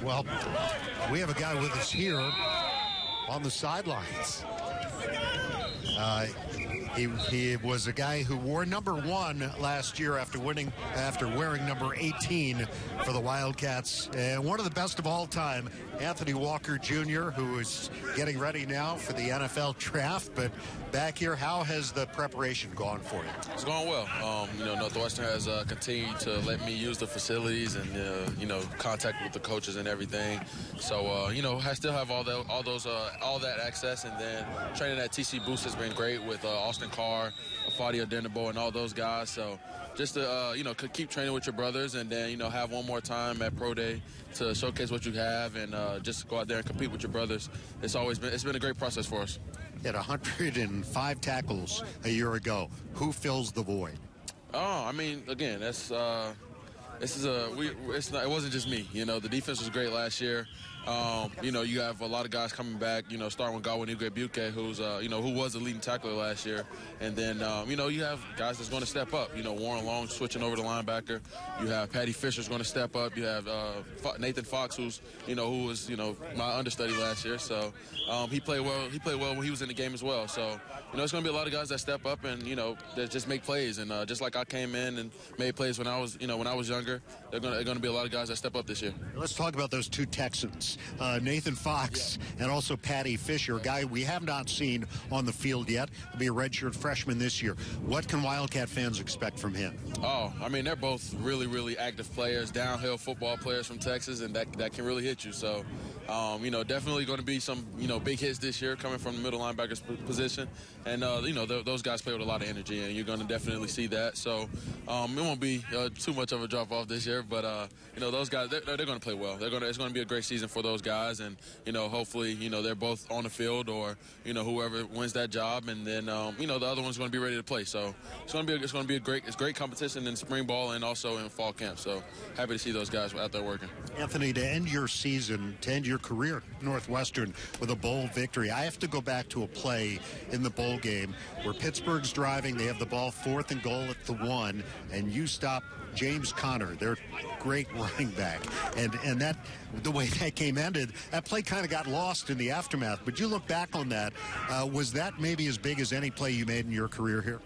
Well, we have a guy with us here on the sidelines. He was a guy who wore number 1 last year after wearing number 18 for the Wildcats. And one of the best of all time, Anthony Walker Jr., who is getting ready now for the NFL draft. But back here, how has the preparation gone for you? It's going well. Northwestern has continued to let me use the facilities and, contact with the coaches and everything. So, I still have all that access. And then training at TC Boost has been great with Austin Carr, Fadio Denderbo, and all those guys. So just to, keep training with your brothers and then, have one more time at Pro Day to showcase what you have and just go out there and compete with your brothers. It's been a great process for us. You had 105 tackles a year ago. Who fills the void? Again, it wasn't just me. The defense was great last year. You have a lot of guys coming back, starting with Godwin Igwe-Buke, who's, who was the leading tackler last year. And then, you have guys that's going to step up. Warren Long switching over to linebacker. You have Patty Fisher's going to step up. You have Nathan Fox, who was, my understudy last year. So he played well. He played well when he was in the game as well. So, it's going to be a lot of guys that step up and, that just make plays. And just like I came in and made plays when I was younger, they're going to be a lot of guys that step up this year. Let's talk about those two Texans. Nathan Fox and also Patty Fisher, a guy we have not seen on the field yet. He'll be a redshirt freshman this year. What can Wildcat fans expect from him? They're both really, really active players, downhill football players from Texas, and that can really hit you. So, definitely going to be some, big hits this year coming from the middle linebacker position. And, those guys play with a lot of energy, and you're going to definitely see that. So, it won't be too much of a drop-off this year, but, those guys, they're going to play well. It's going to be a great season for those guys, and, hopefully, they're both on the field or, whoever wins that job, and then, the other one's going to be ready to play. So, it's going to be a great competition in spring ball and also in fall camp. So, happy to see those guys out there working. Anthony, to end your season, to end your career at Northwestern with a bowl victory, I have to go back to a play in the bowl game where Pittsburgh's driving. They have the ball 4th and goal at the 1, and you stop James Conner, their great running back. And that, the way that game ended, that play kind of got lost in the aftermath. But you look back on that, was that maybe as big as any play you made in your career here?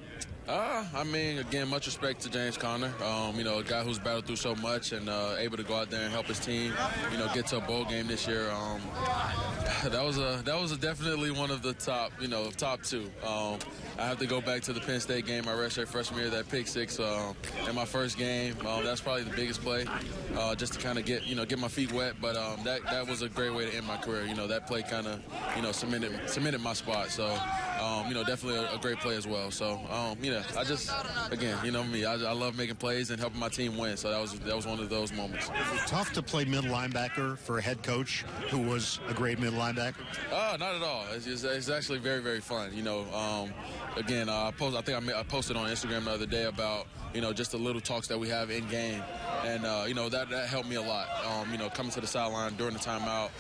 Again, much respect to James Conner, a guy who's battled through so much and able to go out there and help his team, get to a bowl game this year. That was definitely one of the top two. I have to go back to the Penn State game, my redshirt freshman year, that pick six in my first game. That's probably the biggest play, just to kind of get my feet wet. But that was a great way to end my career. That play kind of, cemented my spot. So, definitely a great play as well. So, I just, again, me, I love making plays and helping my team win. So that was one of those moments. Tough to play middle linebacker for a head coach who was a great middle linebacker? Not at all. It's actually very, very fun. Again, I posted on Instagram the other day about, just the little talks that we have in game. And, that helped me a lot. Coming to the sideline during the timeout,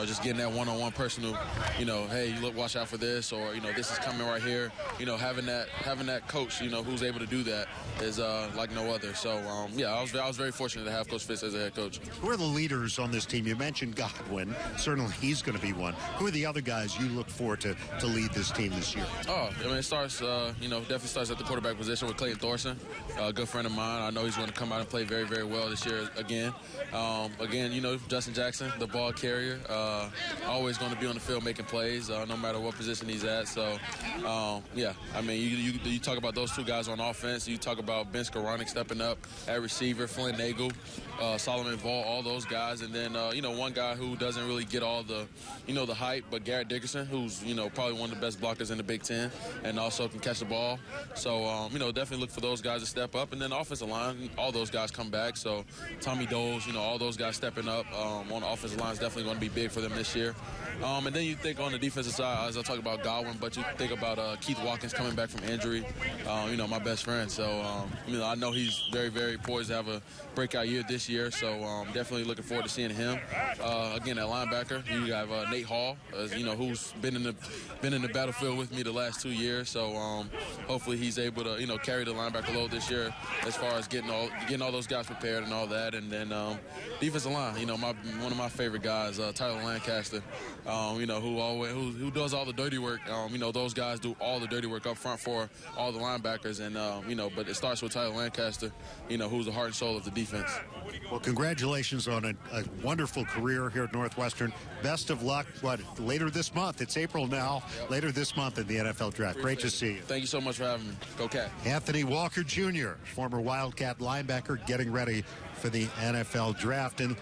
just getting that one-on-one personal, hey, look, watch out for this, or, this is coming right here. Having that coach, who's able to do that is like no other. So, I was very fortunate to have Coach Fitz as a head coach. Who are the leaders on this team? You mentioned Godwin. Certainly he's going to be one. Who are the other guys you look for to lead this team this year? It starts, definitely starts at the quarterback position with Clayton Thorson, a good friend of mine. I know he's going to come out and play very, very well this year again. Justin Jackson, the ball carrier, always going to be on the field making plays, no matter what position he's at. So, you talk about those two guys on offense. You talk about Ben Skoranek stepping up at receiver, Flynn Nagel, Solomon Vaught, all those guys. And then, one guy who doesn't really get all the, the hype, but Garrett Dickerson, who's, probably one of the best blockers in the Big Ten and also can catch the ball. So, definitely look for those guys to step up. And then offensive line, all those guys come back. So Tommy Doles, all those guys stepping up on the offensive line is definitely going to be big for them this year. And then you think on the defensive side, as I talk about Godwin, but you think about Keith Watkins coming back from injury, my best friend. So, I know he's very, very poised to have a breakout year this year. this year, so definitely looking forward to seeing him. Again, at linebacker, you have Nate Hall, who's been in the battlefield with me the last 2 years. So hopefully he's able to carry the linebacker load this year as far as getting all those guys prepared and all that. And then defensive line, one of my favorite guys, Tyler Lancaster, who does all the dirty work. Those guys do all the dirty work up front for all the linebackers, and but it starts with Tyler Lancaster, who's the heart and soul of the defense. Well, congratulations on a wonderful career here at Northwestern. Best of luck, later this month? It's April now. Yep. Later this month in the NFL Draft. Great to see you. Thank you so much for having me. Go Cat. Anthony Walker Jr., former Wildcat linebacker, getting ready for the NFL Draft. And